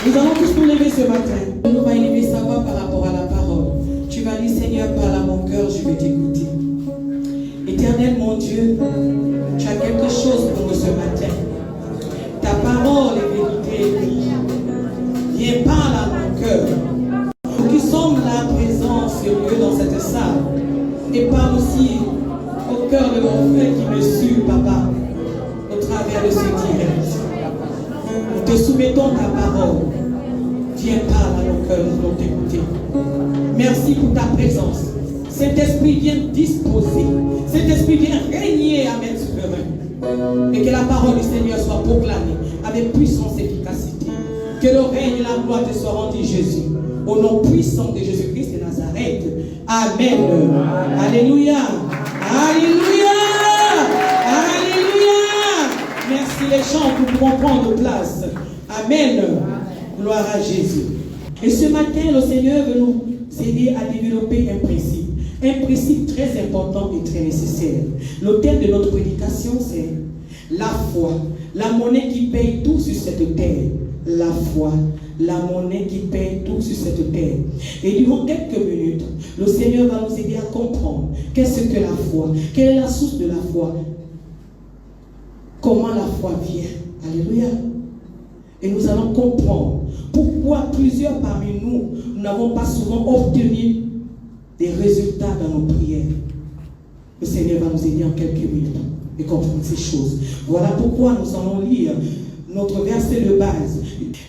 Nous allons tous nous lever ce matin. Nous va élever sa voix par rapport à la parole. Tu vas dire, Seigneur, parle à mon cœur, je vais t'écouter. Éternel mon Dieu, tu as quelque chose pour nous ce matin. Ta parole est vérité. Viens, parle à mon cœur. Nous qui sommes là présents, sérieux dans cette salle. Et parle aussi au cœur de mon frère qui me suit, Papa, au travers de ce direct. Nous te soumettons ta parole. Viens, parle à nos cœurs, nous allons t'écouter. Merci pour ta présence. Saint-Esprit vient disposer. Saint-Esprit vient régner à main souverain. Et que la parole du Seigneur soit proclamée avec puissance et efficacité. Que le règne et la gloire te soient rendus, Jésus. Au nom puissant de Jésus-Christ de Nazareth. Amen. Alléluia. Alléluia. Alléluia. Merci les chants, nous pouvons prendre place. Amen. Gloire à Jésus. Et ce matin, le Seigneur veut nous aider à développer un principe. Un principe très important et très nécessaire. Le thème de notre prédication, c'est la foi. La monnaie qui paye tout sur cette terre. La foi. La monnaie qui paye tout sur cette terre. Et durant quelques minutes, le Seigneur va nous aider à comprendre qu'est-ce que la foi. Quelle est la source de la foi. Comment la foi vient. Alléluia. Et nous allons comprendre pourquoi plusieurs parmi nous n'avons pas souvent obtenu des résultats dans nos prières. Le Seigneur va nous aider en quelques minutes et comprendre ces choses. Voilà pourquoi nous allons lire notre verset de base.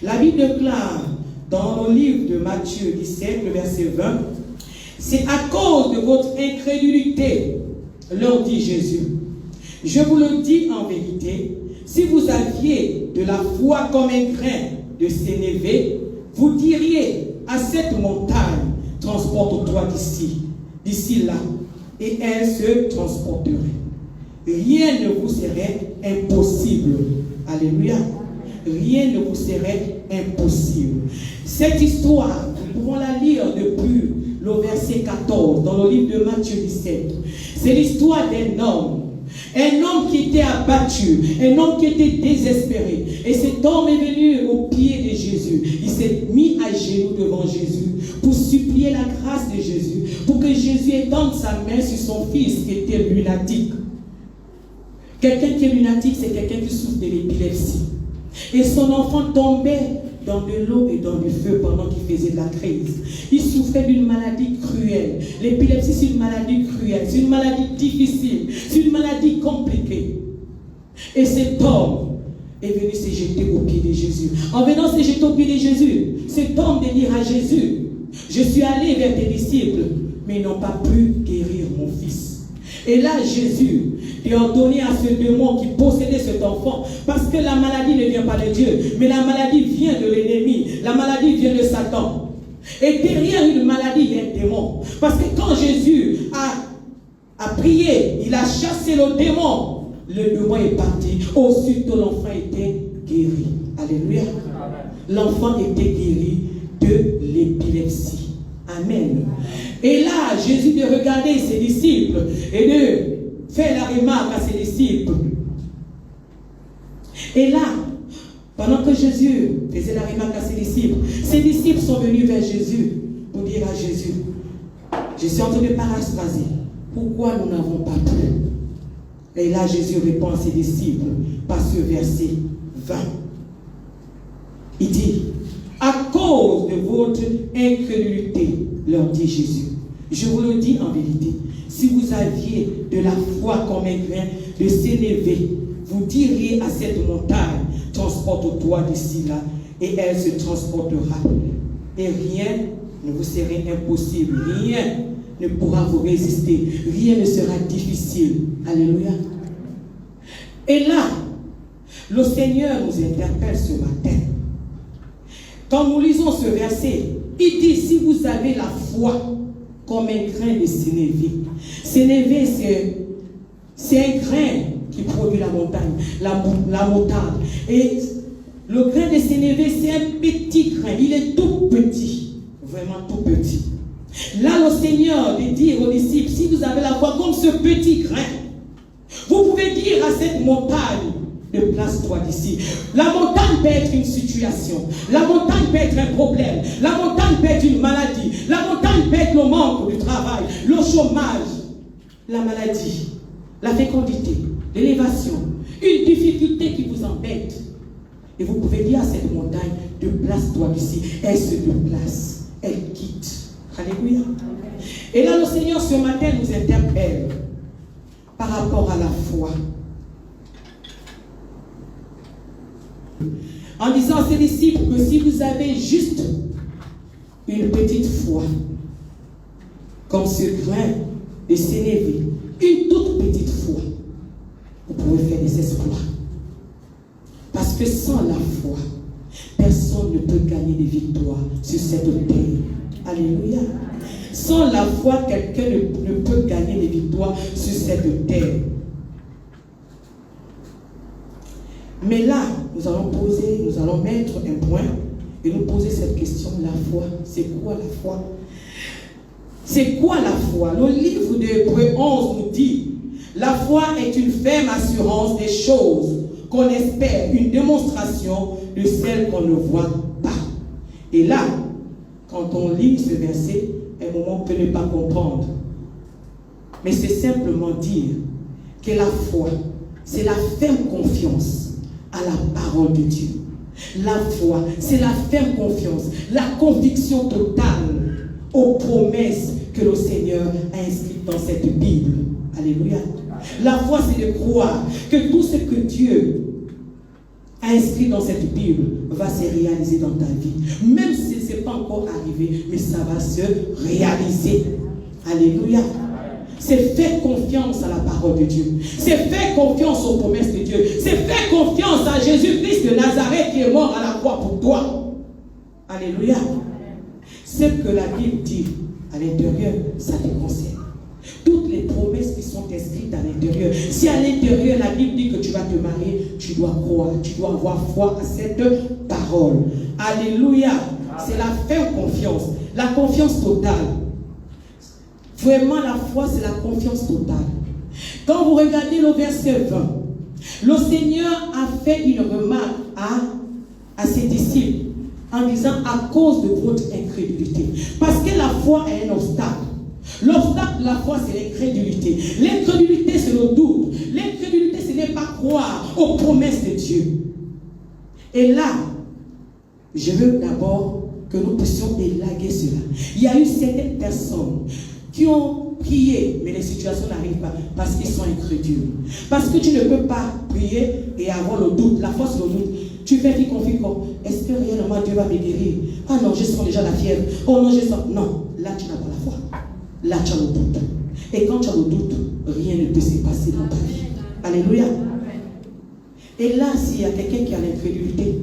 La Bible déclare dans le livre de Matthieu 17, le verset 20, c'est à cause de votre incrédulité, leur dit Jésus. Je vous le dis en vérité, si vous aviez de la foi comme un grain de sénévé, vous diriez à cette montagne, transporte-toi d'ici là, et elle se transporterait. Rien ne vous serait impossible. Alléluia. Rien ne vous serait impossible. Cette histoire, nous pouvons la lire depuis le verset 14 dans le livre de Matthieu 17. C'est l'histoire d'un homme. Un homme qui était abattu, un homme qui était désespéré. Et cet homme est venu au pied de Jésus. Il s'est mis à genoux devant Jésus pour supplier la grâce de Jésus, pour que Jésus étende sa main sur son fils qui était lunatique. Quelqu'un qui est lunatique, c'est quelqu'un qui souffre de l'épilepsie. Et son enfant tombait dans de l'eau et dans du feu pendant qu'il faisait de la crise. Il souffrait d'une maladie cruelle. L'épilepsie, c'est une maladie cruelle. C'est une maladie difficile. C'est une maladie compliquée. Et cet homme est venu se jeter au pied de Jésus. En venant se jeter au pied de Jésus, cet homme de dire à Jésus, je suis allé vers tes disciples, mais ils n'ont pas pu guérir mon fils. Et là, Jésus a ordonné à ce démon qui possédait cet enfant, parce que la maladie ne vient pas de Dieu, mais la maladie vient de l'ennemi, la maladie vient de Satan. Et derrière une maladie, il y a un démon. Parce que quand Jésus a prié, il a chassé le démon, le démon est parti. Aussitôt, l'enfant était guéri. Alléluia. L'enfant était guéri de l'épilepsie. Amen. Et là, Jésus de regarder ses disciples et de faire la remarque à ses disciples. Et là, pendant que Jésus faisait la remarque à ses disciples sont venus vers Jésus pour dire à Jésus, je suis en train de paraphraser, pourquoi nous n'avons pas pu? Et là, Jésus répond à ses disciples par ce verset 20. Il dit, à cause de votre incrédulité, leur dit Jésus. Je vous le dis en vérité, si vous aviez de la foi comme un grain de sénévé, vous diriez à cette montagne, transporte-toi d'ici là, et elle se transportera. Et rien ne vous serait impossible, rien ne pourra vous résister, rien ne sera difficile. Alléluia. Et là, le Seigneur nous interpelle ce matin. Quand nous lisons ce verset, il dit, si vous avez la foi comme un grain de sénévé. Sénévé, c'est un grain qui produit la montagne, la moutarde. Et le grain de sénévé, c'est un petit grain. Il est tout petit, vraiment tout petit. Là, le Seigneur dit dire aux disciples, si vous avez la foi comme ce petit grain, vous pouvez dire à cette montagne déplace-toi d'ici. La montagne peut être une situation. La montagne peut être un problème. La montagne peut être une maladie. La montagne peut être le manque du travail, le chômage, la maladie, la fécondité, l'élévation, une difficulté qui vous embête. Et vous pouvez dire à cette montagne, déplace-toi d'ici. Elle se déplace, elle quitte. Alléluia. Et là, le Seigneur ce matin nous interpelle par rapport à la foi. En disant à ses disciples que si vous avez juste une petite foi, comme ce grain de sénévé, une toute petite foi, vous pouvez faire des exploits. Parce que sans la foi, personne ne peut gagner des victoires sur cette terre. Alléluia. Sans la foi, quelqu'un ne peut gagner des victoires sur cette terre. Mais là, nous allons mettre un point et nous poser cette question, la foi. C'est quoi la foi? C'est quoi la foi? Le livre de Hébreux 11 nous dit, la foi est une ferme assurance des choses qu'on espère, une démonstration de celles qu'on ne voit pas. Et là, quand on lit ce verset, un moment on peut ne pas comprendre. Mais c'est simplement dire que la foi, c'est la ferme confiance à la parole de Dieu. La foi, c'est la ferme confiance, la conviction totale aux promesses que le Seigneur a inscrites dans cette Bible. Alléluia. La foi, c'est de croire que tout ce que Dieu a inscrit dans cette Bible va se réaliser dans ta vie. Même si ce n'est pas encore arrivé, mais ça va se réaliser. Alléluia. C'est faire confiance à la parole de Dieu. C'est faire confiance aux promesses de Dieu. C'est faire confiance à Jésus-Christ de Nazareth qui est mort à la croix pour toi. Alléluia. Ce que la Bible dit à l'intérieur, ça te concerne. Toutes les promesses qui sont inscrites à l'intérieur. Si à l'intérieur, la Bible dit que tu vas te marier, tu dois croire, tu dois avoir foi à cette parole. Alléluia. C'est la ferme confiance, la confiance totale. Vraiment, la foi, c'est la confiance totale. Quand vous regardez le verset 20, le Seigneur a fait une remarque à ses disciples en disant à cause de votre incrédulité. Parce que la foi est un obstacle. L'obstacle de la foi, c'est l'incrédulité. L'incrédulité, c'est le doute. L'incrédulité, ce n'est pas croire aux promesses de Dieu. Et là, je veux d'abord que nous puissions élaguer cela. Il y a eu certaines personnes qui ont prié, mais les situations n'arrivent pas parce qu'ils sont incrédules. Parce que tu ne peux pas prier et avoir le doute, la force le doute. Tu fais qui confie comme, est-ce que réellement Dieu va me guérir? Ah non, je sens déjà la fièvre. Oh non, je sens. Non, là tu n'as pas la foi. Là tu as le doute. Et quand tu as le doute, rien ne peut se passer dans ta vie. Alléluia. Et là, s'il y a quelqu'un qui a l'incrédulité,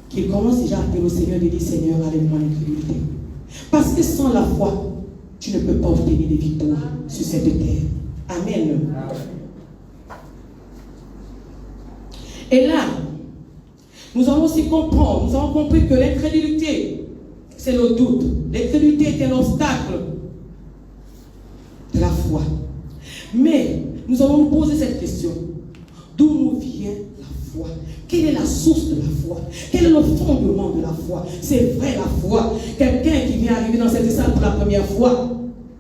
qui commence déjà à appeler au Seigneur et dit, Seigneur, enlève-moi l'incrédulité. Parce que sans la foi, tu ne peux pas obtenir des victoires sur cette terre. Amen. Et là, nous allons aussi comprendre, nous avons compris que l'incrédulité, c'est le doute. L'incrédulité est un obstacle de la foi. Mais nous allons nous poser cette question. D'où nous vient la foi? Quelle est la source de la foi? Quel est le fondement de la foi? C'est vrai la foi. Quelqu'un qui vient arriver dans cette salle pour la première fois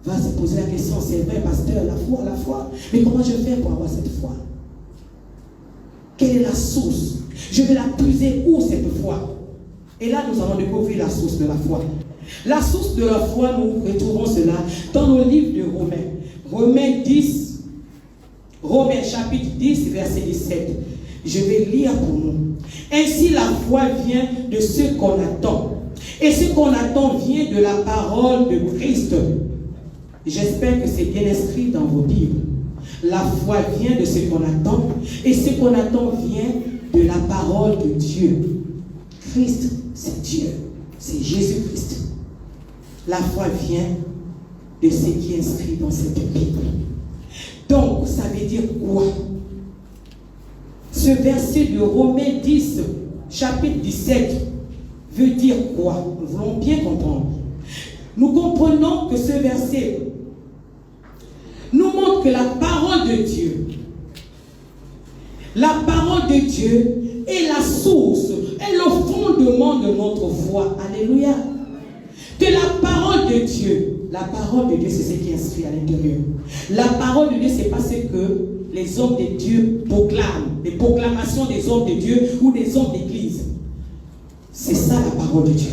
va se poser la question, c'est vrai pasteur, la foi. Mais comment je fais pour avoir cette foi? Quelle est la source? Je vais la puiser où cette foi? Et là nous allons découvrir la source de la foi. La source de la foi, nous retrouvons cela dans le livre de Romains. Romains chapitre 10, verset 17. Je vais lire pour nous. Ainsi la foi vient de ce qu'on attend. Et ce qu'on attend vient de la parole de Christ. J'espère que c'est bien inscrit dans vos Bibles. La foi vient de ce qu'on attend. Et ce qu'on attend vient de la parole de Dieu. Christ, c'est Dieu. C'est Jésus-Christ. La foi vient de ce qui est inscrit dans cette Bible. Donc, ça veut dire quoi? Ce verset de Romains 10, chapitre 17, veut dire quoi? Nous voulons bien comprendre. Nous comprenons que ce verset nous montre que la parole de Dieu La parole de Dieu est la source, est le fondement de notre foi. Alléluia. Que la parole de Dieu, c'est ce qui est inscrit à l'intérieur. La parole de Dieu, c'est pas ce que les hommes de Dieu proclament, les proclamations des hommes de Dieu ou des hommes d'église. C'est ça la parole de Dieu.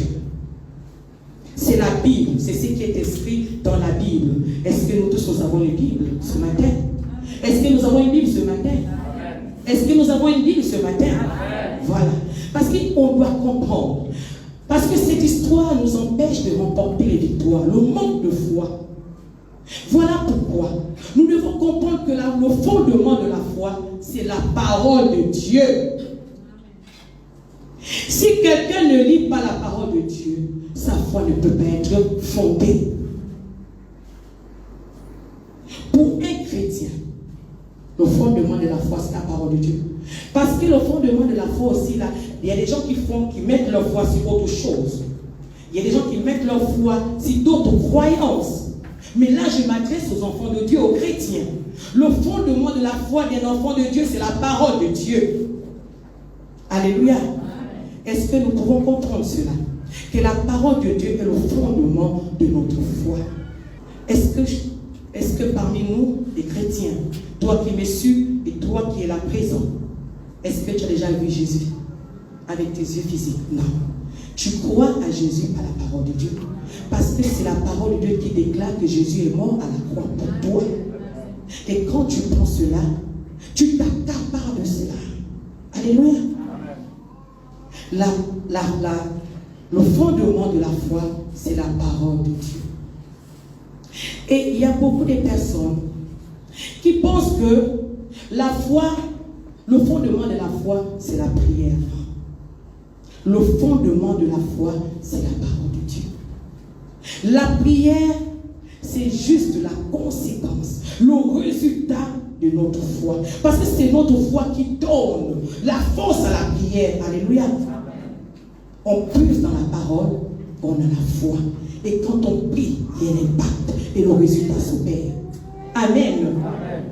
C'est la Bible, c'est ce qui est écrit dans la Bible. Est-ce que nous tous nous avons une Bible ce matin? Est-ce que nous avons une Bible ce matin? Est-ce que nous avons une Bible ce matin? Voilà. Parce qu'on doit comprendre. Parce que cette histoire nous empêche de remporter les victoires. Le manque de foi. Voilà pourquoi nous devons comprendre que le fondement de la foi, c'est la parole de Dieu. Si quelqu'un ne lit pas la parole de Dieu, sa foi ne peut pas être fondée. Pour un chrétien, le fondement de la foi, c'est la parole de Dieu. Parce que le fondement de la foi aussi, là, il y a des gens qui mettent leur foi sur autre chose. Il y a des gens qui mettent leur foi sur d'autres croyances. Mais là, je m'adresse aux enfants de Dieu, aux chrétiens. Le fondement de la foi d'un enfant de Dieu, c'est la parole de Dieu. Alléluia. Est-ce que nous pouvons comprendre cela? Que la parole de Dieu est le fondement de notre foi. Est-ce que parmi nous, les chrétiens, toi qui me suis et toi qui es là présent, est-ce que tu as déjà vu Jésus avec tes yeux physiques? Non. Tu crois à Jésus par la parole de Dieu. Parce que c'est la parole de Dieu qui déclare que Jésus est mort à la croix pour toi. Et quand tu prends cela, tu t'accapares de cela. Alléluia. Le fondement de la foi, c'est la parole de Dieu. Et il y a beaucoup de personnes qui pensent que la foi, le fondement de la foi, c'est la prière. Le fondement de la foi, c'est la parole de Dieu. La prière, c'est juste la conséquence, le résultat de notre foi. Parce que c'est notre foi qui donne la force à la prière. Alléluia. On puise dans la parole, on a la foi. Et quand on prie, il y a un impact et le résultat s'opère. Amen. Amen.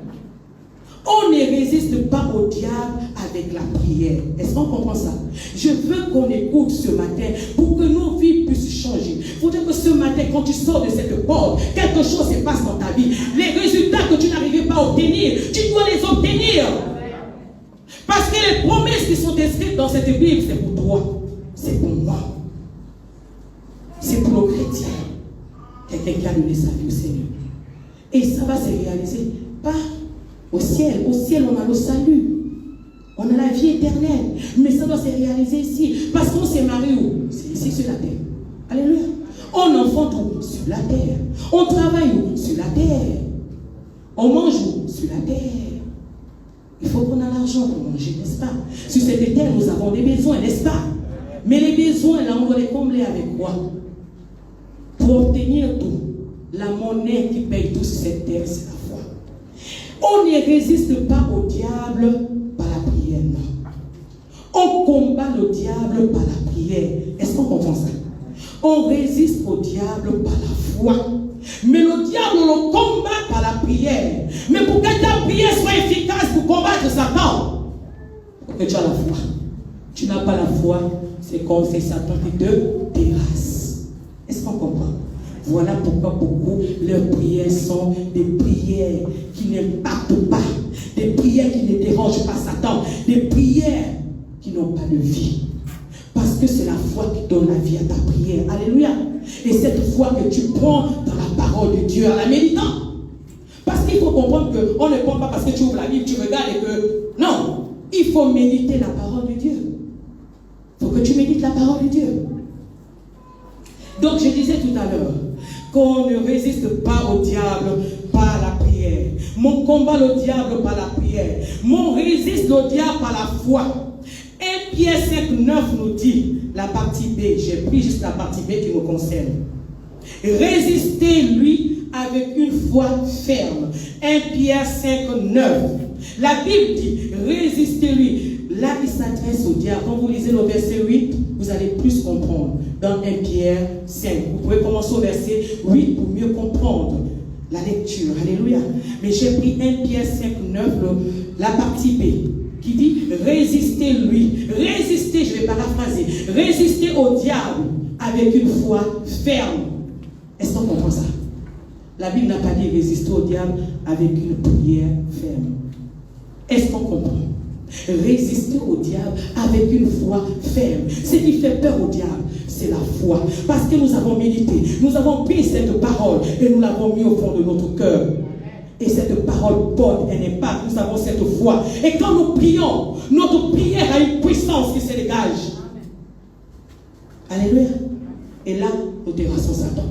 On ne résiste pas au diable avec la prière. Est-ce qu'on comprend ça? Je veux qu'on écoute ce matin pour que nos vies puissent changer. Il faut dire que ce matin, quand tu sors de cette porte, quelque chose se passe dans ta vie. Les résultats que tu n'arrivais pas à obtenir, tu dois les obtenir. Parce que les promesses qui sont inscrites dans cette Bible, c'est pour toi. C'est pour moi. C'est pour le chrétien. Quelqu'un qui a donné sa vie au Seigneur. Et ça va se réaliser pas au ciel. Au ciel, on a le salut. On a la vie éternelle. Mais ça doit se réaliser ici. Parce qu'on s'est marié où? C'est ici sur la terre. Alléluia. On enfante où? Sur la terre. On travaille où? Sur la terre. On mange où? Sur la terre. Il faut qu'on ait l'argent pour manger, n'est-ce pas? Sur cette terre, nous avons des besoins, n'est-ce pas? Mais les besoins, là, on doit les combler avec quoi? Pour obtenir tout, la monnaie qui paye tout sur cette terre, c'est la foi. On ne résiste pas au diable par la prière, non. On combat le diable par la prière. Est-ce qu'on comprend ça? On résiste au diable par la foi. Mais le diable, on le combat par la prière. Mais pour que ta prière soit efficace pour combattre Satan, il faut que tu aies la foi. Tu n'as pas la foi, c'est comme c'est Satan qui te terrasse. Est-ce qu'on comprend? Voilà pourquoi beaucoup leurs prières sont des prières qui n'impactent pas, des prières qui ne dérangent pas Satan, des prières qui n'ont pas de vie. Parce que c'est la foi qui donne la vie à ta prière. Alléluia. Et cette foi que tu prends dans la parole de Dieu en la méditant. Parce qu'il faut comprendre qu'on ne prend pas parce que tu ouvres la Bible, tu regardes et que... Non, il faut méditer la parole de Dieu. Il faut que tu médites la parole de Dieu. Donc je disais tout à l'heure qu'on ne résiste pas au diable par la prière. Mon combat le diable par la prière. Mon résiste le diable par la foi. 1 Pierre 5, 9 nous dit, la partie B, j'ai pris juste la partie B qui me concerne. Résistez-lui avec une foi ferme. 1 Pierre 5, 9. La Bible dit, résistez-lui. Là, il s'adresse au diable. Quand vous lisez le verset 8, vous allez plus comprendre. Dans 1 Pierre 5. Vous pouvez commencer au verset 8 pour mieux comprendre la lecture. Alléluia. Mais j'ai pris 1 Pierre 5, 9, la partie B. qui dit résistez-lui. Résistez, je vais paraphraser, résistez au diable avec une foi ferme. Est-ce qu'on comprend ça? La Bible n'a pas dit résister au diable avec une prière ferme. Est-ce qu'on comprend? Résister au diable avec une foi ferme. Ce qui fait peur au diable, c'est la foi. Parce que nous avons médité, nous avons pris cette parole et nous l'avons mis au fond de notre cœur. Et cette parole porte un impact. Nous avons cette foi. Et quand nous prions, notre prière a une puissance qui se dégage. Alléluia. Et là, nous terrassons Satan.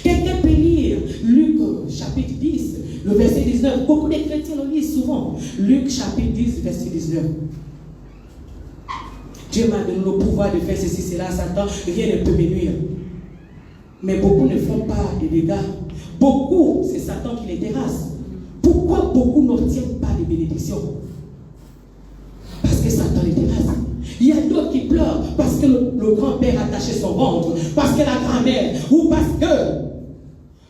Quelqu'un peut lire Luc chapitre 10, le verset 19. Beaucoup de chrétiens le lisent souvent. Luc chapitre 10, verset 19. Dieu m'a donné le pouvoir de faire ceci, cela, Satan, rien ne peut me nuire. Mais beaucoup ne font pas de dégâts. Beaucoup, c'est Satan qui les terrasse. Pourquoi beaucoup n'obtiennent pas de bénédictions? Parce que Satan les terrasse. Il y a d'autres qui pleurent parce que le grand-père a attaché son ventre, parce que la grand-mère, ou parce que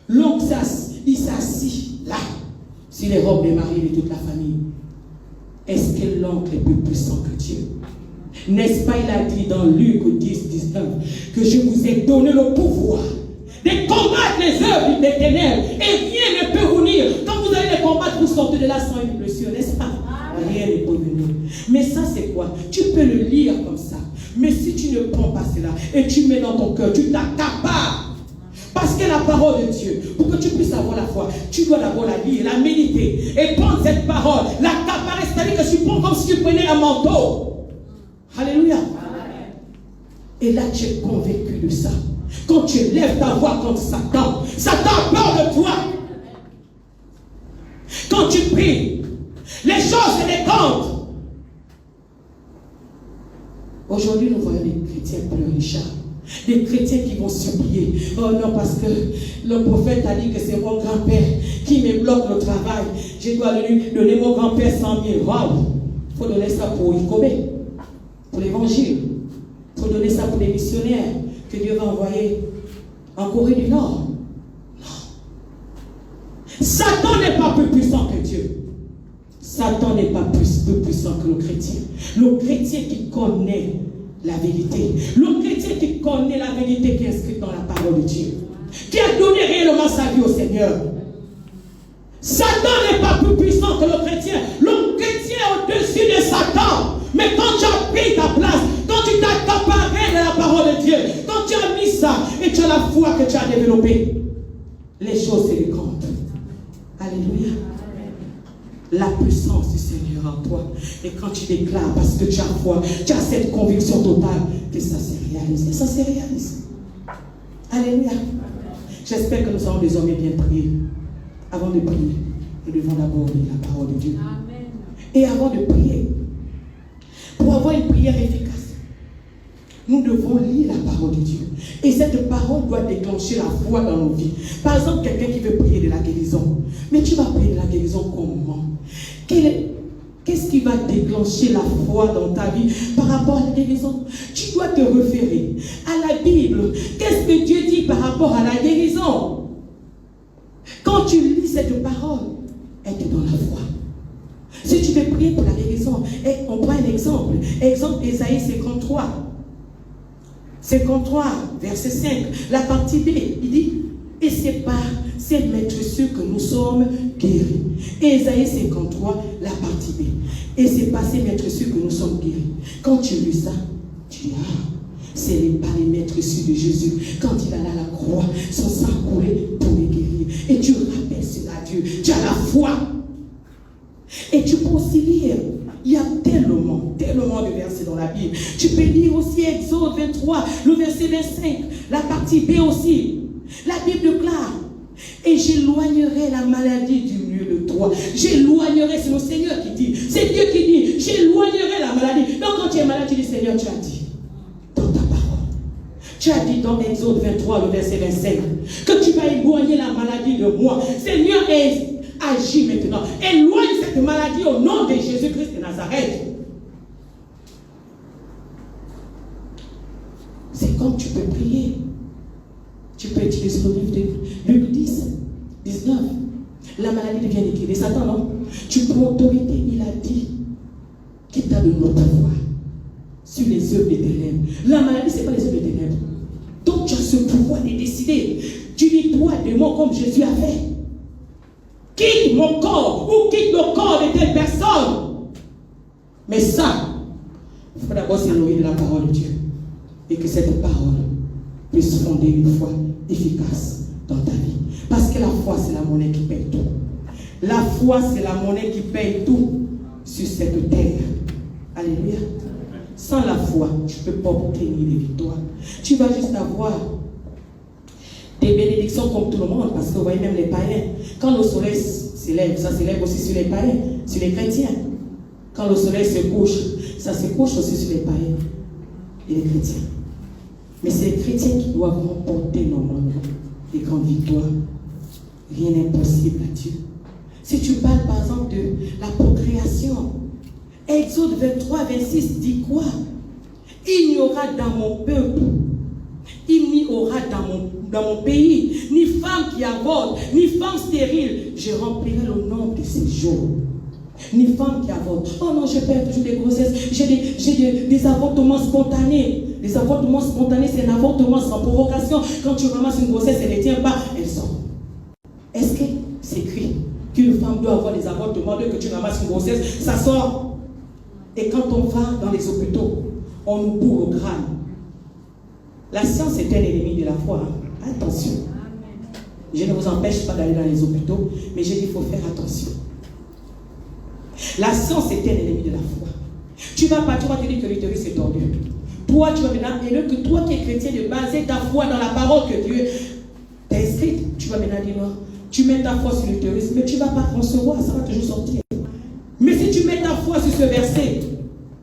l'oncle il s'assit là, sur les robes des maris de toute la famille. Est-ce que l'oncle est plus puissant que Dieu? N'est-ce pas, il a dit dans Luc 10, 19, que je vous ai donné le pouvoir de combattre les œuvres des ténèbres et rien ne peut vous nuire. Quand vous allez les combattre, vous sortez de là sans une blessure, n'est-ce pas? Rien ne peut venir. Mais ça, c'est quoi? Tu peux le lire comme ça. Mais si tu ne prends pas cela et tu mets dans ton cœur, tu t'accapares. Parce que la parole de Dieu, pour que tu puisses avoir la foi, tu dois d'abord la lire, la méditer et prendre cette parole, l'accaparer, c'est-à-dire que tu prends comme si tu prenais un manteau. Alléluia. Et là, tu es convaincu de ça. Quand tu lèves ta voix contre Satan, Satan a peur de toi. Quand tu pries, les choses se décantent. Aujourd'hui, nous voyons des chrétiens pleurer, Charles. Des chrétiens qui vont supplier. Oh non, parce que le prophète a dit que c'est mon grand-père qui me bloque le travail. Je dois lui donner mon grand-père 100 000. Waouh! Il faut donner ça pour Icobé, pour l'évangile. Il faut donner ça pour les missionnaires que Dieu va envoyer en Corée du Nord. Non. Satan n'est pas plus puissant que Dieu. Satan n'est pas plus puissant que le chrétien. Le chrétien qui connaît la vérité. Le chrétien qui connaît la vérité qui est inscrite dans la parole de Dieu. Qui a donné réellement sa vie au Seigneur. Satan n'est pas plus puissant que le chrétien. Le chrétien est au-dessus de Satan. Mais quand tu as pris ta place, quand tu t'as accaparé de la parole de Dieu, quand tu as mis ça et tu as la foi que tu as développée, les choses se décantent. Alléluia. La puissance du Seigneur en toi. Et quand tu déclares, parce que tu as foi, tu as cette conviction totale que ça s'est réalisé. Ça s'est réalisé. Alléluia. J'espère que nous allons désormais bien prier. Avant de prier, nous devons d'abord lire la parole de Dieu. Amen. Et avant de prier, pour avoir une prière efficace, nous devons lire la parole de Dieu. Et cette parole doit déclencher la foi dans nos vies. Par exemple, quelqu'un qui veut prier de la guérison. Mais tu vas prier de la guérison comment? Qu'est-ce qui va déclencher la foi dans ta vie par rapport à la guérison? Tu dois te référer à la Bible. Qu'est-ce que Dieu dit par rapport à la guérison? Quand tu lis cette parole, elle te donne la foi. Si tu veux prier pour la guérison, et on prend un exemple. Exemple Ésaïe 53. 53, verset 5, la partie B, il dit, et c'est par ces maîtresses que nous sommes guéris. Ésaïe 53, la partie B. Et c'est par ces maîtresses que nous sommes guéris. Quand tu lis ça, tu dis, c'est par les maîtresses de Jésus. Quand il allait à la croix, son sang coulait pour les guérir. Et tu rappelles cela à Dieu. Tu as la foi. Et tu peux aussi lire. Il y a tellement de versets dans la Bible. Tu peux lire aussi Exode 23, le verset 25, la partie B aussi. La Bible déclare, et j'éloignerai la maladie du milieu de toi. J'éloignerai, c'est le Seigneur qui dit. C'est Dieu qui dit, j'éloignerai la maladie. Donc quand tu es malade, tu dis, Seigneur, tu as dit dans ta parole. Tu as dit dans Exode 23, le verset 25, que tu vas éloigner la maladie de moi. Seigneur, agis maintenant. Éloigne cette maladie au nom de Jésus-Christ de Nazareth. C'est comme tu peux prier. Tu peux utiliser le livre de Luc 10, 19. La maladie devient liquide. Satan, non? Tu prends autorité. Il a dit qu'il t'a donné notre pouvoir sur les œuvres des ténèbres. La maladie, ce n'est pas les œuvres des ténèbres. Donc tu as ce pouvoir de décider. Tu dis, toi, démon, comme Jésus a fait. Quitte mon corps ou quitte le corps de telle personne. Mais ça, il faut d'abord se nourrir de la parole de Dieu. Et que cette parole puisse fonder une foi efficace dans ta vie. Parce que la foi, c'est la monnaie qui paye tout. La foi, c'est la monnaie qui paye tout sur cette terre. Alléluia. Sans la foi, tu ne peux pas obtenir des victoires. Tu vas juste avoir des bénédictions comme tout le monde. Parce que vous voyez même les païens. Quand le soleil s'élève, ça s'élève aussi sur les païens, sur les chrétiens. Quand le soleil se couche, ça se couche aussi sur les païens et les chrétiens. Mais c'est les chrétiens qui doivent remporter normalement des grandes victoires. Rien n'est impossible à Dieu. Si tu parles par exemple de la procréation, Exode 23, 26 dit quoi? Il n'y aura dans mon peuple, il n'y aura dans mon pays, ni femme qui avorte, ni femme stérile. Je remplirai le nombre de ces jours. Ni femme qui avorte. Oh non, je perds toujours des grossesses. J'ai des avortements spontanés. Les avortements spontanés, c'est un avortement sans provocation. Quand tu ramasses une grossesse, elle ne tient pas, elle sort. Est-ce que c'est écrit qu'une femme doit avoir des avortements dès que tu ramasses une grossesse, ça sort? Et quand on va dans les hôpitaux, on nous bourre au crâne. La science est un ennemi de la foi. Hein? Attention. Je ne vous empêche pas d'aller dans les hôpitaux, mais j'ai dit qu'il faut faire attention. La science est un ennemi de la foi. Tu vas te dire que l'utérus est tordu. Toi, tu vas maintenant, et que toi qui es chrétien, de baser ta foi dans la parole que Dieu t'a inscrite. Tu vas maintenant dire non, tu mets ta foi sur l'utérus, mais tu ne vas pas concevoir, ça va toujours sortir. Mais si tu mets ta foi sur ce verset,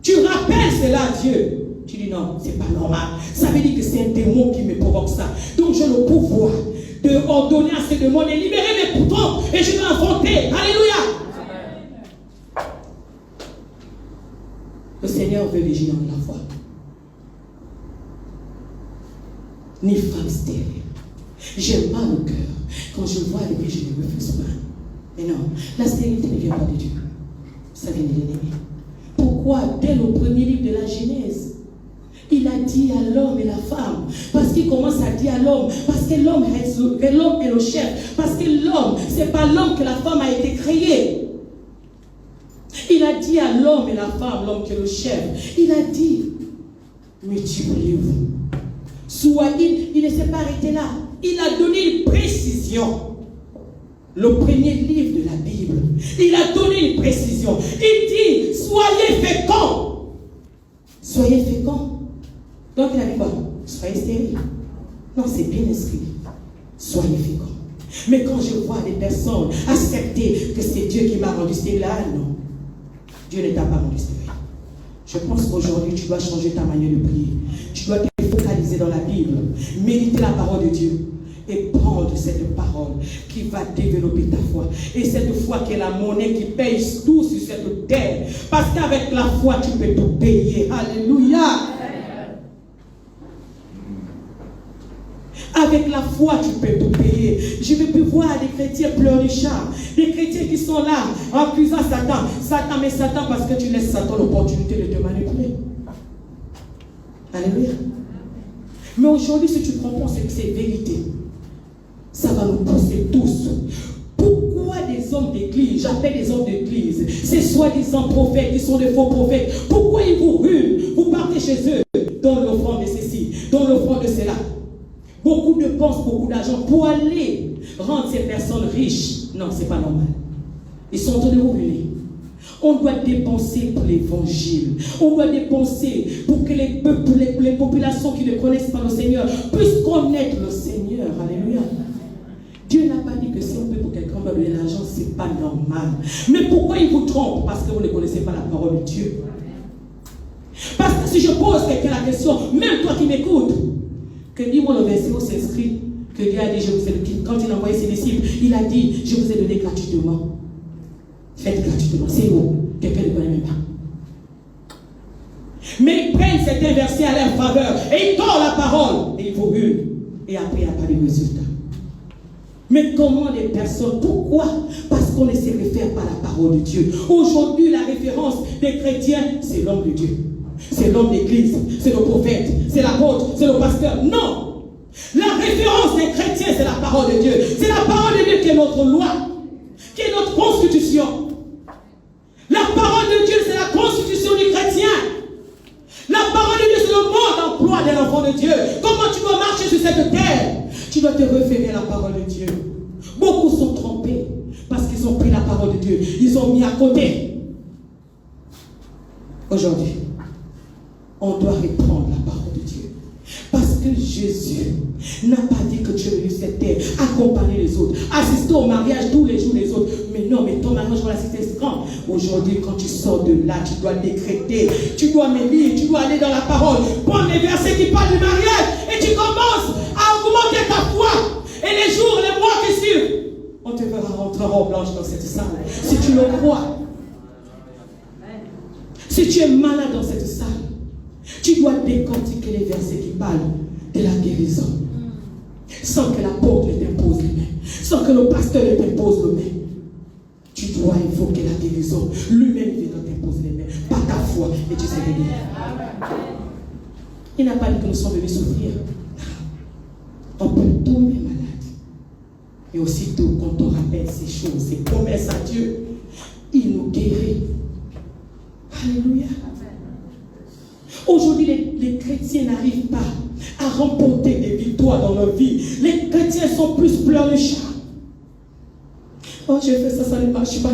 tu rappelles cela à Dieu. Tu dis non, c'est pas normal. Ça veut dire que c'est un démon qui me provoque ça. Donc j'ai le pouvoir de ordonner à ce démon de libérer mes boutons et je vais affronter. Alléluia. Le Seigneur veut les gens de la foi. Ni femme stérile. J'ai mal au cœur. Quand je vois les je ne refuse pas. Mais non, la stérilité ne vient pas de Dieu. Ça vient de l'ennemi. Pourquoi? Dès le premier livre de la Genèse, il a dit à l'homme et la femme. Parce qu'il commence à dire à l'homme. Parce que l'homme est le chef. Parce que l'homme, c'est pas l'homme que la femme a été créée. Il a dit à l'homme et la femme, l'homme qui est le chef, il a dit, multipliez-vous. Il ne s'est pas arrêté là. Il a donné une précision. Le premier livre de la Bible, il a donné une précision. Il dit, soyez féconds. Soyez féconds. Donc il a dit quoi? Soyez stériles. Non, c'est bien inscrit. Soyez féconds. Mais quand je vois des personnes accepter que c'est Dieu qui m'a rendu stérile, là, non. Dieu ne t'a pas rendu stérile. Je pense qu'aujourd'hui, tu dois changer ta manière de prier. Tu dois te focaliser dans la Bible, méditer la parole de Dieu et prendre cette parole qui va développer ta foi. Et cette foi qui est la monnaie qui paye tout sur cette terre. Parce qu'avec la foi, tu peux tout payer. Alléluia. Avec la foi, tu peux tout payer. Je ne veux plus voir des chrétiens pleurnichards, des chrétiens qui sont là, en accusant Satan. Satan, mais Satan, parce que tu laisses Satan l'opportunité de te manipuler. Alléluia. Mais aujourd'hui, si tu comprends ce que c'est vérité, ça va nous pousser tous. Pourquoi des hommes d'église, j'appelle des hommes d'église, ces soi-disant prophètes qui sont des faux prophètes, pourquoi ils vous ruent? Vous partez chez eux, dans l'offrande de ceci, dans l'offrande de cela. Beaucoup de dépenses, beaucoup d'argent pour aller rendre ces personnes riches. Non, ce n'est pas normal. Ils sont en train de vous ruiner. On doit dépenser pour l'évangile. On doit dépenser pour que les peuples, les populations qui ne connaissent pas le Seigneur puissent connaître le Seigneur. Alléluia. Dieu n'a pas dit que si on peut pour quelqu'un va donner l'argent, ce n'est pas normal. Mais pourquoi il vous trompe? Parce que vous ne connaissez pas la parole de Dieu. Parce que si je pose quelqu'un la question, même toi qui m'écoutes, que dis-moi le verset où c'est inscrit que Dieu a dit, quand il a envoyé ses disciples, il a dit, je vous ai donné gratuitement. Faites gratuitement. C'est où? Quelqu'un ne connaît même pas. Mais ils prennent certains versets à leur faveur et ils tordent la parole et ils vous ruent. Et après, il n'y a pas de résultat. Mais comment les personnes, pourquoi? Parce qu'on ne se réfère pas à la parole de Dieu. Aujourd'hui, la référence des chrétiens, c'est l'homme de Dieu. C'est l'homme d'église, c'est le prophète, c'est l'apôtre, c'est le pasteur. Non! La référence des chrétiens, c'est la parole de Dieu. C'est la parole de Dieu qui est notre loi, qui est notre constitution. La parole de Dieu, c'est la constitution du chrétien. La parole de Dieu, c'est le mode d'emploi de l'enfant de Dieu. Comment tu dois marcher sur cette terre? Tu dois te référer à la parole de Dieu. Beaucoup sont trompés parce qu'ils ont pris la parole de Dieu. Ils ont mis à côté. Aujourd'hui, on doit reprendre la parole de Dieu. Parce que Jésus n'a pas dit que tu es venu sur cette terre accompagner les autres, assister au mariage tous les jours les autres. Mais non, mais ton mariage, voilà, c'est grand. Aujourd'hui, quand tu sors de là, tu dois décréter, tu dois me lire, tu dois aller dans la parole, prendre les versets qui parlent du mariage et tu commences à augmenter ta foi. Et les jours, les mois qui suivent, on te verra rentrer en robe blanche dans cette salle. Si tu le crois, si tu es malade dans cette salle, tu dois décortiquer les versets qui parlent de la guérison. Sans que l'apôtre ne t'impose les mains. Sans que le pasteur ne t'impose les mains. Tu dois invoquer la guérison. Lui-même vient t'imposer les mains. Par ta foi. Et tu sais guérir. Il n'a pas dit que nous sommes venus souffrir. On peut tomber malade. Et aussitôt, quand on rappelle ces choses, ces promesses à Dieu, il nous guérit. Alléluia. Aujourd'hui, les chrétiens n'arrivent pas à remporter des victoires dans leur vie. Les chrétiens sont plus pleurnichards. Oh, j'ai fait ça, ça ne marche pas.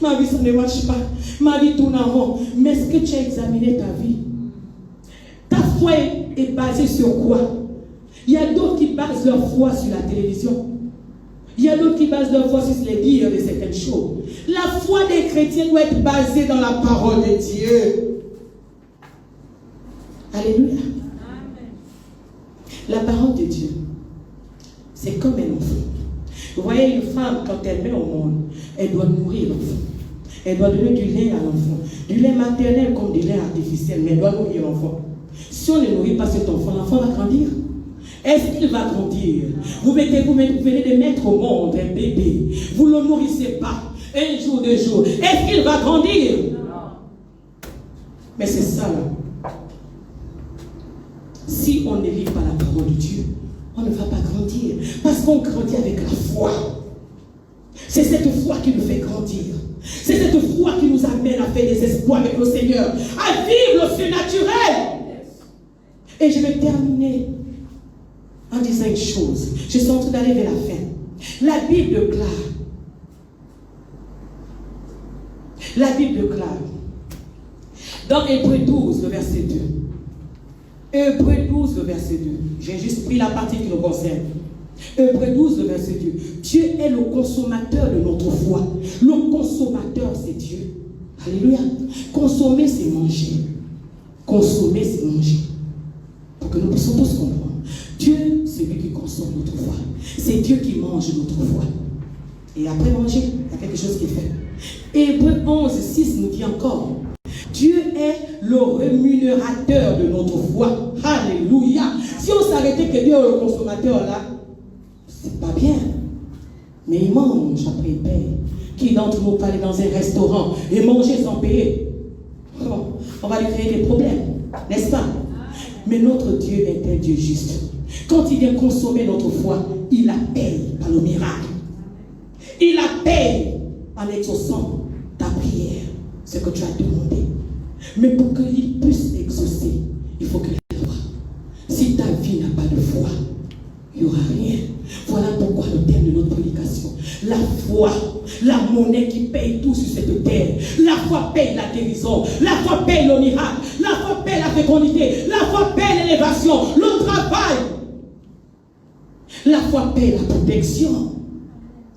Ma vie, ça ne marche pas. Ma vie tourne en rond. Mais est-ce que tu as examiné ta vie? Ta foi est basée sur quoi? Il y a d'autres qui basent leur foi sur la télévision. Il y a d'autres qui basent leur foi sur les dires de certaines choses. La foi des chrétiens doit être basée dans la parole de Dieu. Alléluia. Amen. La parole de Dieu, c'est comme un enfant. Vous voyez, une femme, quand elle met au monde, elle doit nourrir l'enfant. Elle doit donner du lait à l'enfant. Du lait maternel comme du lait artificiel, mais elle doit nourrir l'enfant. Si on ne nourrit pas cet enfant, l'enfant va grandir. Est-ce qu'il va grandir? Vous venez de mettre au monde un bébé. Vous ne le nourrissez pas. Un jour, 2 jours. Est-ce qu'il va grandir? Non. Mais c'est ça là. Si on ne lit pas la parole de Dieu, on ne va pas grandir. Parce qu'on grandit avec la foi. C'est cette foi qui nous fait grandir. C'est cette foi qui nous amène à faire des espoirs avec le Seigneur. À vivre le surnaturel. Et je vais terminer en disant une chose. Je suis en train d'arriver à la fin. La Bible déclare. La Bible déclare. Dans Hébreux 12, le verset 2. Hébreux 12, le verset 2. J'ai juste pris la partie qui nous concerne. Hébreux 12, le verset 2. Dieu est le consommateur de notre foi. Le consommateur, c'est Dieu. Alléluia. Consommer, c'est manger. Consommer, c'est manger. Pour que nous puissions tous comprendre. Dieu, c'est lui qui consomme notre foi. C'est Dieu qui mange notre foi. Et après manger, il y a quelque chose qui est fait. Hébreux 11, 6 nous dit encore. Dieu est le rémunérateur de notre foi. Alléluia. Si on s'arrêtait que Dieu est le consommateur là, c'est pas bien. Mais il mange, après il paye. Qui d'entre nous peut aller dans un restaurant et manger sans payer? On va lui créer des problèmes, n'est-ce pas? Mais notre Dieu est un Dieu juste. Quand il vient consommer notre foi, il la paye par le miracle. Il la paye en exaucant ta prière, ce que tu as demandé. Mais pour qu'il puisse exaucer, il faut qu'il y ait la foi. Si ta vie n'a pas de foi, il n'y aura rien. Voilà pourquoi le thème de notre prédication. La foi, la monnaie qui paye tout sur cette terre. La foi paye la guérison. La foi paye le miracle. La foi paye la fécondité. La foi paye l'élévation, le travail. La foi paye la protection.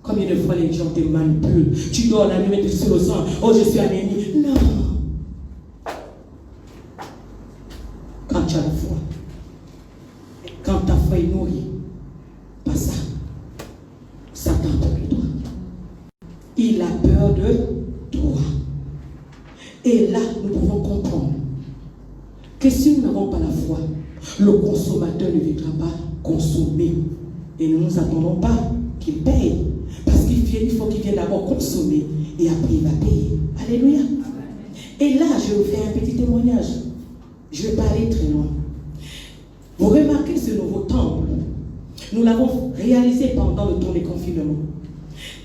Combien de fois les gens te manipulent? Tu dors la nuit, tu es sur le sang. Oh, je suis un ennemi. Non. Quand tu as la foi, quand ta foi est nourrie, pas ça. Satan te toi. Il a peur de toi. Et là, nous pouvons comprendre que si nous n'avons pas la foi, le consommateur ne viendra pas consommer. Et nous ne nous attendons pas qu'il paye. Parce qu'il faut qu'il vienne d'abord consommer et après il va payer. Alléluia. Et là, je vais vous faire un petit témoignage. Je ne vais pas aller très loin. Vous remarquez ce nouveau temple. Nous l'avons réalisé pendant le temps des confinements.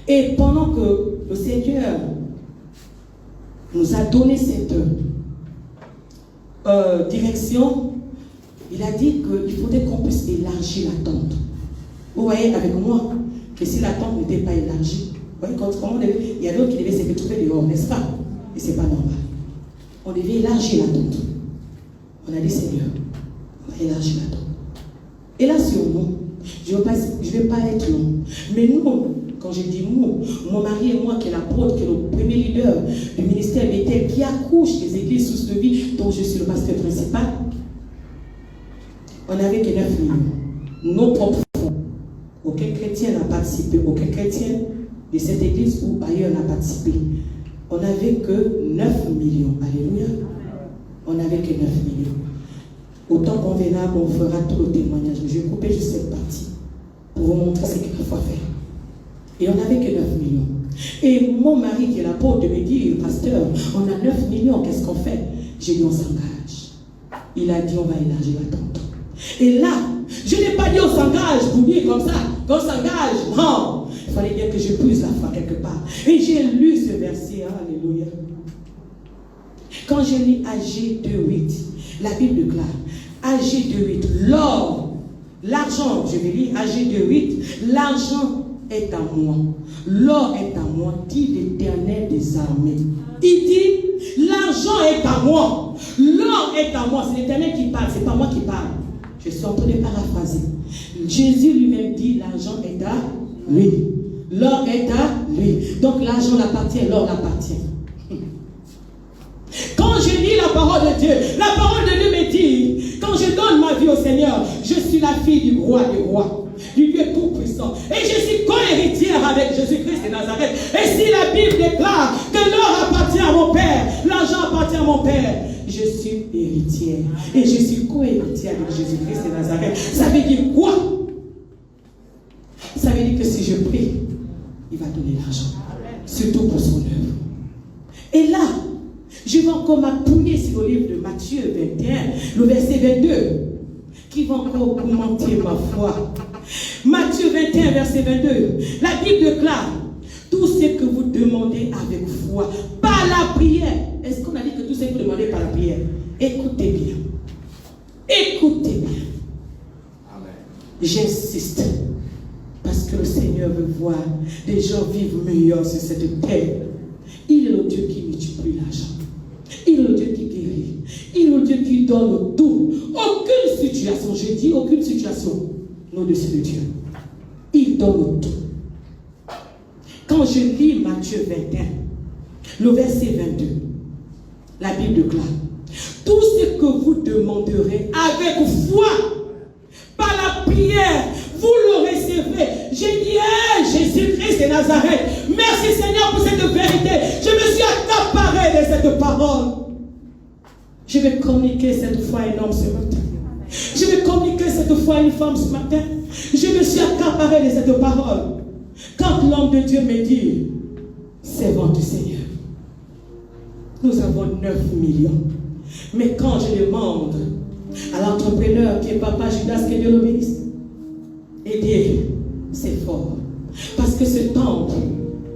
Et pendant que le Seigneur nous a donné cette direction, il a dit qu'il faudrait qu'on puisse élargir la tente. Vous voyez avec moi que si la tente n'était pas élargie, vous voyez comment il y a d'autres qui devaient se retrouver dehors, n'est-ce pas? Et ce n'est pas normal. On devait élargir la tente. On a dit, Seigneur, on va élargir la tente. Et là, sur nous, je ne vais pas être long. Mais nous, quand je dis nous, mon mari et moi, qui est l'apôtre, qui est le premier leader du ministère Bethel, qui accouche des églises sources de vie, dont je suis le pasteur principal, on n'avait que 9 millions. Nos propres fonds. Aucun chrétien n'a participé. Aucun chrétien de cette église ou ailleurs n'a participé. On n'avait que 9 millions. Alléluia. On n'avait que 9 millions. Autant convenable, on fera tout le témoignage. Je vais couper juste cette partie pour vous montrer ce qu'il faut faire. Et on n'avait que 9 millions. Et mon mari, qui est l'apôtre, me dit, pasteur, on a 9 millions, qu'est-ce qu'on fait? J'ai dit, on s'engage. Il a dit, on va élargir la tente. Et là, je n'ai pas dit on s'engage pour dire comme ça, qu'on s'engage. Non, il fallait bien que je puise la foi quelque part. Et j'ai lu ce verset, alléluia. Quand je lis AG 2.8, la Bible déclare, AG 2.8, l'or, l'argent, je vais lire AG 2.8, l'argent est à moi, l'or est à moi, dit l'Éternel des armées. Il dit, l'argent est à moi, l'or est à moi, c'est l'Éternel qui parle, c'est pas moi qui parle. Je suis en train de paraphraser. Jésus lui-même dit, l'argent est à lui, l'or est à lui. Donc l'argent l'appartient, l'or l'appartient. Quand je lis la parole de Dieu me dit, quand je donne ma vie au Seigneur, je suis la fille du roi des rois, du Dieu tout-puissant. Et je suis co-héritière avec Jésus-Christ de Nazareth. Et si la Bible déclare que l'or appartient à mon Père, l'argent appartient à mon Père, je suis héritière. Et je suis co-héritière avec Jésus-Christ de Nazareth. Ça veut dire quoi? Ça veut dire que si je prie, il va donner l'argent. Surtout pour son œuvre. Et là, je vais encore m'appuyer sur le livre de Matthieu 21, le verset 22, qui va encore augmenter ma foi. Matthieu 21, verset 22, la Bible déclare, tout ce que vous demandez avec foi, par la prière. Est-ce qu'on a dit que tout ce que vous demandez par la prière? Écoutez bien. Écoutez bien. Amen. J'insiste. Parce que le Seigneur veut voir des gens vivre meilleurs sur cette terre. Il est le Dieu qui multiplie l'argent. Il est le Dieu qui guérit. Il est le Dieu qui donne tout. Aucune situation, je dis aucune situation, au-dessus de Dieu. Il donne tout. Quand je lis Matthieu 21, le verset 22, la Bible déclare, tout ce que vous demanderez avec foi, par la prière, vous le recevrez. J'ai dit, Jésus-Christ de Nazareth, merci Seigneur pour cette vérité. Je me suis accaparé de cette parole. Je vais communiquer cette foi à un homme ce matin. Je vais communiquer cette foi à une femme ce matin. Je me suis accaparé de cette parole. Quand l'homme de Dieu me dit, servant du Seigneur, nous avons 9 millions. Mais quand je demande à l'entrepreneur qui est Papa Judas, que Dieu le bénisse, et dit, c'est fort. Parce que ce temple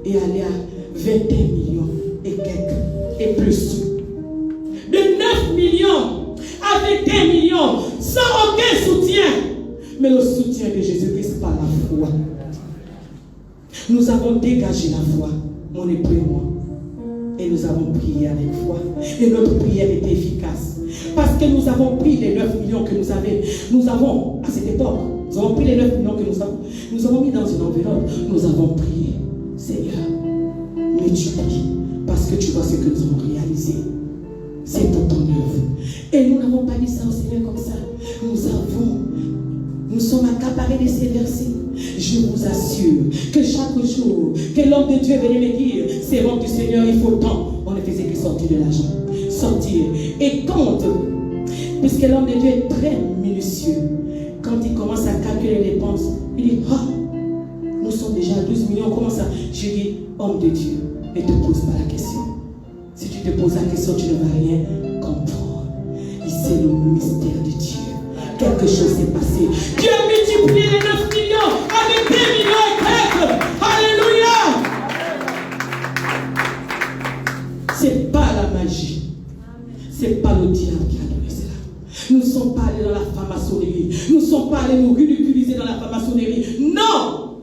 est allé à 21 millions et quelques, et plus. De 9 millions à 21 millions, sans aucun soutien. Mais le soutien de Jésus-Christ par la foi. Nous avons dégagé la foi, mon époux et moi. Et nous avons prié avec foi. Et notre prière était efficace. Parce que nous avons pris les 9 millions que nous avions. Nous avons, à cette époque, nous avons pris les 9 millions que nous avons. Nous avons mis dans une enveloppe. Nous avons prié. Seigneur, multiplie. Parce que tu vois ce que nous avons réalisé. C'est pour ton œuvre. Et nous n'avons pas dit ça au Seigneur comme ça. Nous sommes accaparés de ces versets. Je vous assure que chaque jour que l'homme de Dieu venait me dire, c'est bon du Seigneur, il faut tant, on ne faisait que sortir de l'argent. Sortir. Et quand, puisque l'homme de Dieu est très minutieux, quand il commence à calculer les dépenses, il dit, nous sommes sont déjà à 12 millions, comment ça? Je dis, homme de Dieu, ne te pose pas la question. Si tu te poses la question, tu ne vas rien comprendre. Et c'est le mystère de Dieu. Quelque chose s'est passé. Dieu a multiplié les 9 millions avec 2 millions et quelques. Alléluia! C'est pas la magie. C'est pas le diable qui a donné cela. Nous ne sommes pas allés dans la franc-maçonnerie. Nous ne sommes pas allés nous ridiculiser dans la franc-maçonnerie. Non!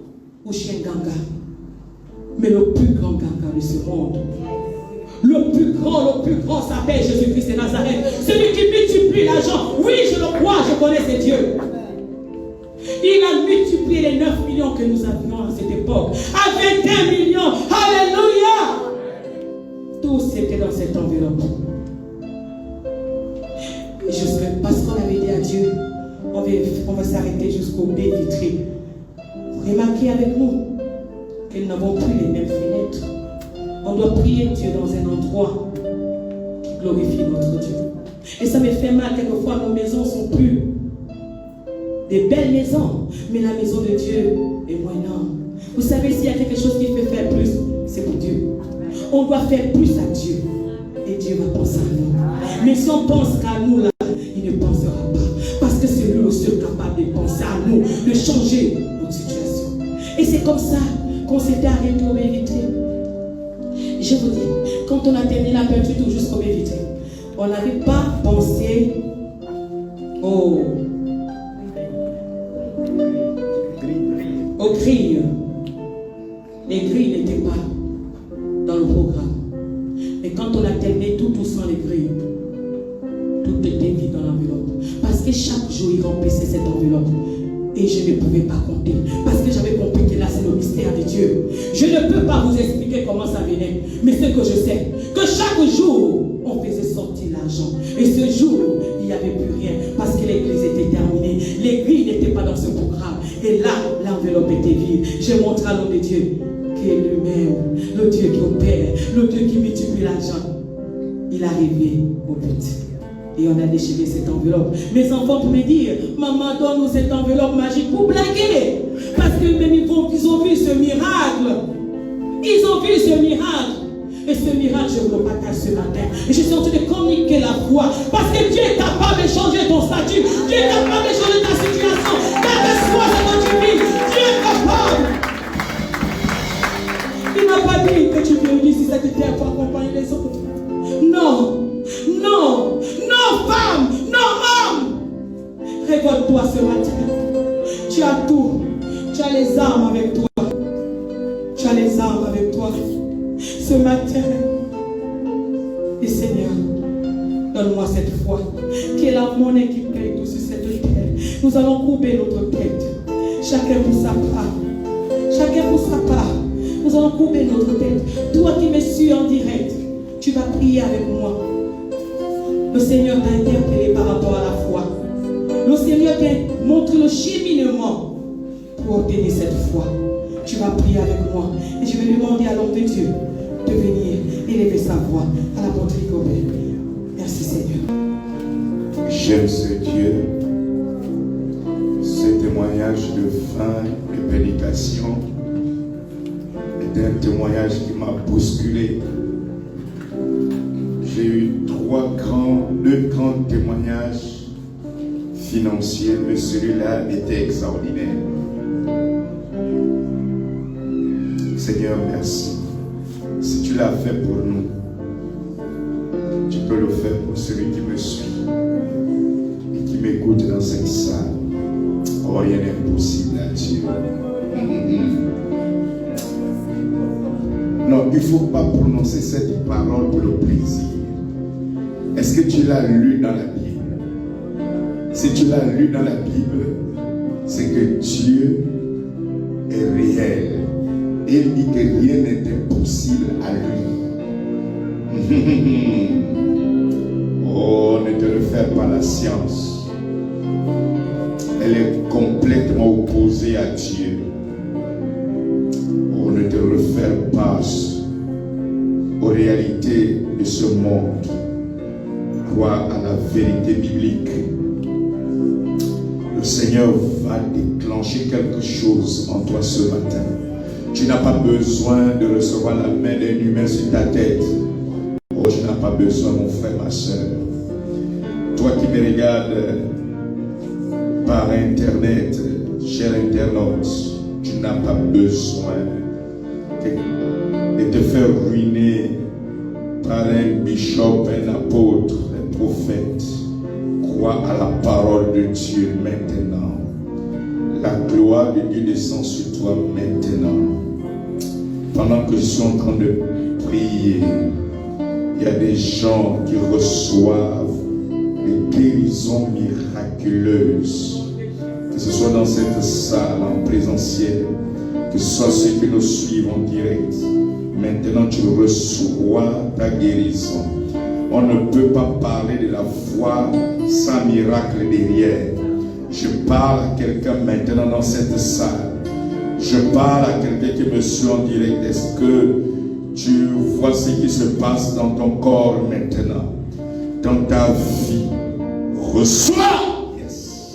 Ou chien ganga. Mais le plus grand ganga de ce monde. Le plus grand s'appelle Jésus-Christ de Nazareth. Celui qui multiplie l'argent. Oui, je le crois, je connais ce Dieu. Il a multiplié les 9 millions que nous avions à cette époque. Avec 21 millions. Alléluia! Tout c'était dans cette enveloppe. Et je serais, parce qu'on avait dit à Dieu, on va s'arrêter jusqu'au baie vitrée. Remarquez avec nous que nous n'avons plus les mêmes fenêtres. On doit prier Dieu dans un endroit qui glorifie notre Dieu. Et ça me fait mal, quelquefois nos maisons sont plus des belles maisons, mais la maison de Dieu est moins énorme. Vous savez, s'il y a quelque chose qui peut faire plus, c'est pour Dieu. On doit faire plus à Dieu. Et Dieu va penser à nous. Mais si on pense qu'à nous là, il ne pensera pas. Parce que c'est lui le seul capable de penser à nous, de changer notre situation. Et c'est comme ça qu'on s'était arrêté au baie vitré. Je vous dis, quand on a terminé la peinture tout jusqu'au baie vitré, on n'avait pas pensé aux grilles. Les grilles n'étaient pas dans le programme. Mais quand on a terminé tout sans les grilles, tout était mis dans l'enveloppe. Parce que chaque jour, il remplissait cette enveloppe. Et je ne pouvais pas compter. Parce que j'avais compris que là, c'est le mystère de Dieu. Je ne peux pas vous expliquer comment ça venait. Mais ce que je sais, que chaque jour, on faisait sortir l'argent. Et ce jour, il n'y avait plus rien. Parce que l'église était terminée. Les grilles n'étaient pas dans ce programme. Et là, l'enveloppe était vide. Je montre à l'homme de Dieu qui est lui-même, le Dieu qui opère, le Dieu qui multiplie l'argent. Il est arrivé au but. Et on a déchiré cette enveloppe. Mes enfants pouvaient dire, maman, donne-nous cette enveloppe magique pour blaguer. Parce que même ils ont vu ce miracle. Ils ont vu ce miracle. Et ce miracle, je vous le partage ce matin. Et je suis en train de communiquer la foi. Parce que Dieu est capable de changer ton statut. Dieu est capable de changer ta situation. Quelle que soit ce que tu vis, Dieu est capable. Il n'a pas dit que tu vieillis si ça t'était pour accompagner les autres. Non. Non, non femme, non homme. Révolte-toi ce matin. Tu as tout. Tu as les armes avec toi. Tu as les armes avec toi. Ce matin, et Seigneur, donne-moi cette foi qui est la monnaie qui paye tout sur cette terre. Nous allons couper notre tête. Chacun pour sa part. Chacun pour sa part. Nous allons couper notre tête. Toi qui me suis en direct, tu vas prier avec moi. Le Seigneur t'a interpellé par rapport à la foi. Le Seigneur t'a montré le cheminement pour obtenir cette foi. Tu vas prier avec moi. Et je vais demander à l'homme de Dieu de venir élever sa voix à la porte Rigobert. Merci Seigneur. J'aime ce Dieu. Ce témoignage de fin et prédication est un témoignage qui m'a bousculé. J'ai eu deux grands témoignages financiers, mais celui-là était extraordinaire. Seigneur, merci. Si tu l'as fait pour nous, tu peux le faire pour celui qui me suit et qui m'écoute dans cette salle. Oh, rien n'est impossible à Dieu. Non, il ne faut pas prononcer cette parole pour le plaisir. Est-ce que tu l'as lu dans la Bible? Si tu l'as lu dans la Bible, c'est que Dieu est réel. Et il dit que rien n'est impossible à lui. Oh, ne te refais pas la science. Elle est complètement opposée à Dieu. Oh, ne te refais pas aux réalités de ce monde. Crois à la vérité biblique. Le Seigneur va déclencher quelque chose en toi ce matin. Tu n'as pas besoin de recevoir la main d'un humain sur ta tête. Oh, tu n'as pas besoin, mon frère, ma soeur. Toi qui me regardes par Internet, cher internaute, tu n'as pas besoin de te faire ruiner par un bishop, un apôtre, un prophète. Crois à la parole de Dieu maintenant. La gloire de Dieu descend sur toi maintenant. Pendant que je suis en train de prier, il y a des gens qui reçoivent des guérisons miraculeuses. Que ce soit dans cette salle en présentiel, que ce soit ceux qui nous suivent en direct. Maintenant, tu reçois ta guérison. On ne peut pas parler de la foi sans miracle derrière. Je parle à quelqu'un maintenant dans cette salle. Je parle à quelqu'un qui me suit en direct. Est-ce que tu vois ce qui se passe dans ton corps maintenant, dans ta vie? Reçois! Yes.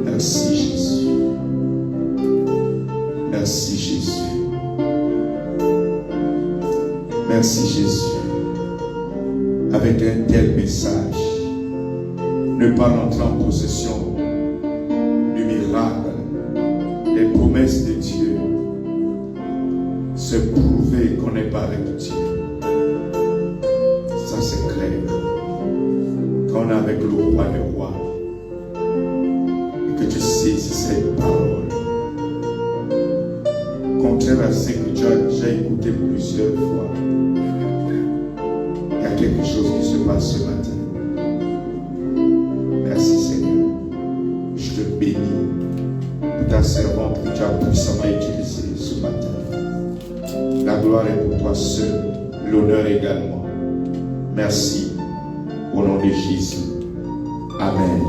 Merci Jésus. Merci Jésus. Merci Jésus. Avec un tel message, ne pas rentrer en possession du miracle, des promesses de Dieu, c'est prouver qu'on n'est pas avec Dieu. Ça c'est clair. Quand on est avec le roi des rois, et que tu sais cette parole, contraire à ce que tu as déjà écouté plusieurs fois, il y a quelque chose qui se passe ce matin. Merci Seigneur. Je te bénis pour ta servante que tu as puissamment utilisée ce matin. La gloire est pour toi seul, l'honneur également. Merci au nom de Jésus. Amen.